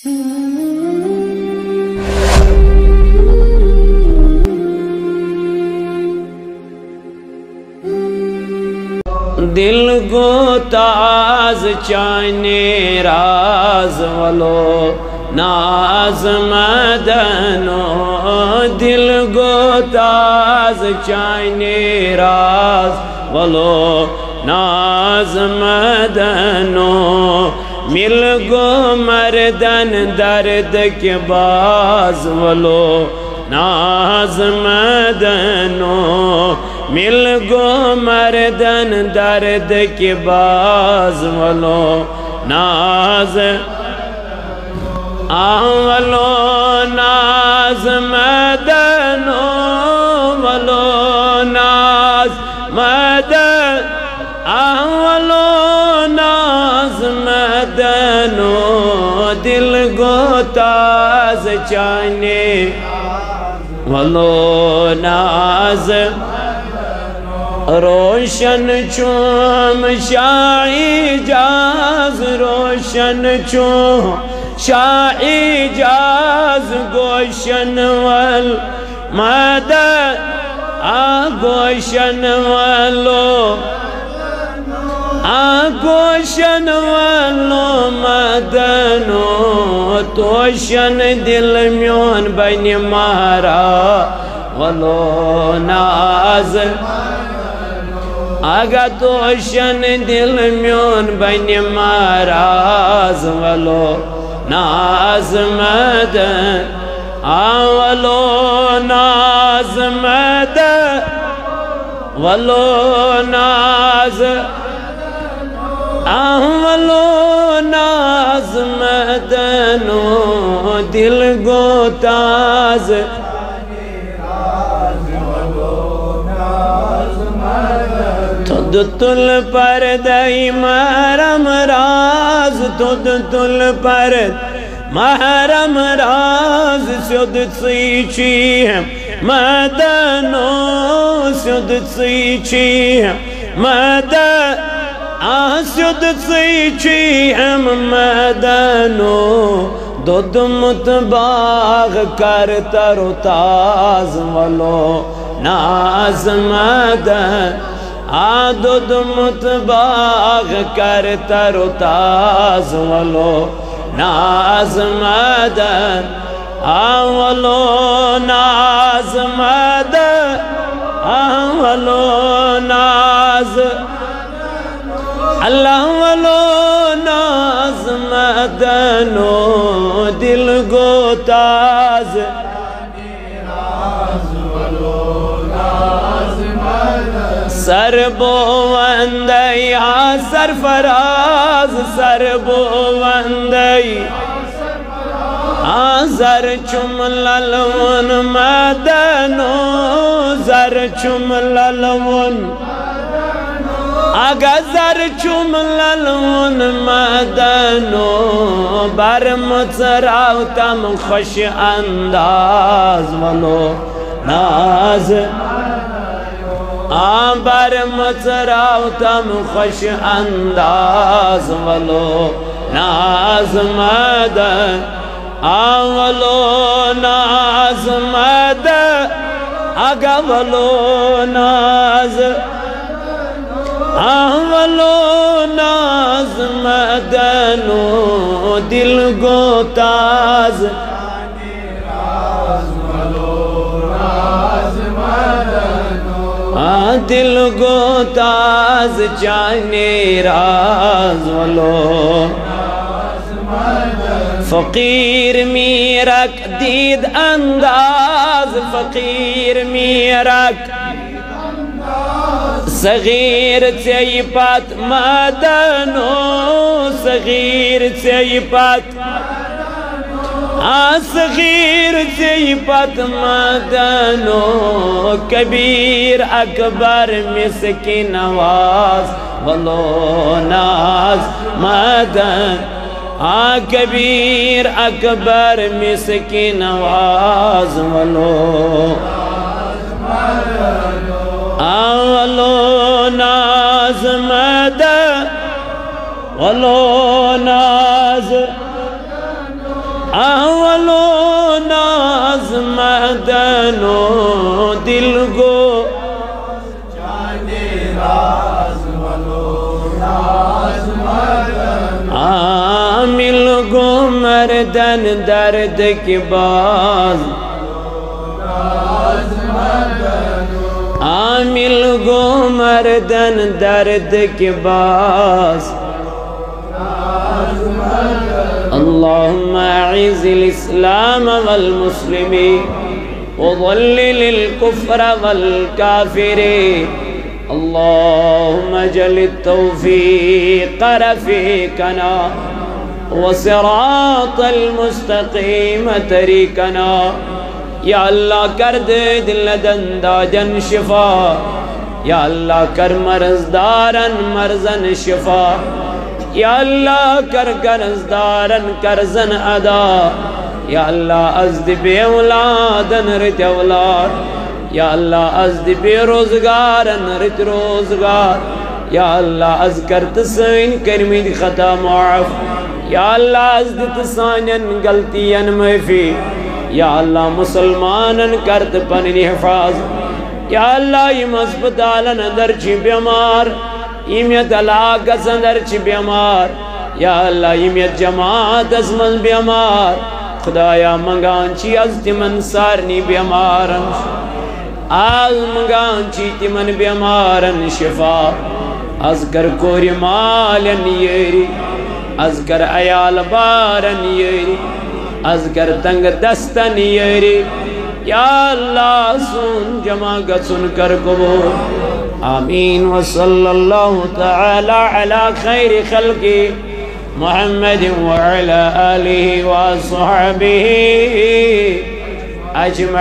दिल गो ताज चाने राज वलो नाज मदनो दिल गो ताज चाने राज वलो नाज मदनो मिल गो मर्दन दर्द के बाज वलो नाज मदनो मिल गो मर्दन दर्द के बाज वलो नाज आवलो नाज मदनो वलो नाज मदन आवलो नाज मदनो दिल गो ताज चाने वलो नाज रोशन चूम शाही जाज रोशन चूम शाही जाज गोशन वल मदन गोशन वालो गोशन वालो मदनो तोशन दिल म्योन बन मारा वलो नाज आगा तोशन दिल म्योन बन माराज वलो नाज मदन आवलो नाज मदन वलो नाज आवलो नाज मदनो दिल गो ताज तुद तुल पर दई महरम राज तुद तुल पर महरम राज सुद सीची मदनो सुद सीची मदन सुद सीची हम मदनो दुद मुतबाग कर तरो ताज वलो नाज मदन दुद मुतबाग कर तरो ताज वलो नाज मदन आवलो नाज मदन आवलो नाज अल्लाह वलो नाज मदनो दिल गो ताज सरबो वंदई सरफराज सरबो वंदई जर चुम ललवन मदनो जर चुम ललवन आगा जर चुम ललवन मदनो बर मुचराव तम खुश अंदाज वलो नाज बर मुचराव तम खुश अंदाज वलो नाज मदन आवलो नाज मदन आगा वलो नाज आवलो नाज मदनो दिल गो ताज दिल गो ताज जाने राज वलो फकीर मीरक दीद अंदाज फकीर मीरक सगीर चयपत मदनो सगीर चयपत सगीर चयपत मदनो कबीर अकबर मिसकी नवाज वलो नाज मदन कबीर अकबर मिसकी नवाज वलो आवलो नाज मदन वलो नाज अवलो नाज मदनो दिल गो आमिल गो मर्दन दर्द के बाज आमिल गो मर्दन दर्द के बाज अल्लाहुम्मा अइज़्ज़िल इस्लाम वल मुस्लिमीन वज़ल्लिल कुफ्र वल काफिरीन अल्लाहुम्मा जलित तौफीक़ रफ़ीक़ना व सिरातल मुस्तक़ीम तरीक़ना। या अल्लाह कर दे दिल दंदाजन शिफा, या अल्लाह कर मर्ज़दारन मर्ज़न शिफा, या अल्लाह कर कर्ज़दारन कर्ज़न अदा, या अल्लाह अज़्द बेऔलादन रित औलाद, या अल्लाह अज़्द बेरोज़गारन रित रोज़गार, या अल्लाह अज़ कर तसईन करमिद खता माफ़, या अल्लाह अज़्द तसानन गलतियन माफ़ी, या अल्लाह मुसलमानन करत पन हिफाज, या अल्लाह यम अस्पतालन अंदर छी बीमार इमियत अलाकस अंदर छी बीमार, या अल्लाह इमियत जमात असमन बीमार खुदाया मंगान छी अज तिमन सारनी बीमारन आज मंगान छी तिमन बीमारन शिफा। अज कर कोरि मालन येरी, अज कर अयाल बारन येरी, अज कर तंग दस्तन येरी, या अल्लाह सुन जमा गसुन कर कबूल आमीन। व सल्लल्लाहु तआला अला खैर खल्क़ि मुहम्मद व अला आलिहि व अस्हाबिहि अजमईन।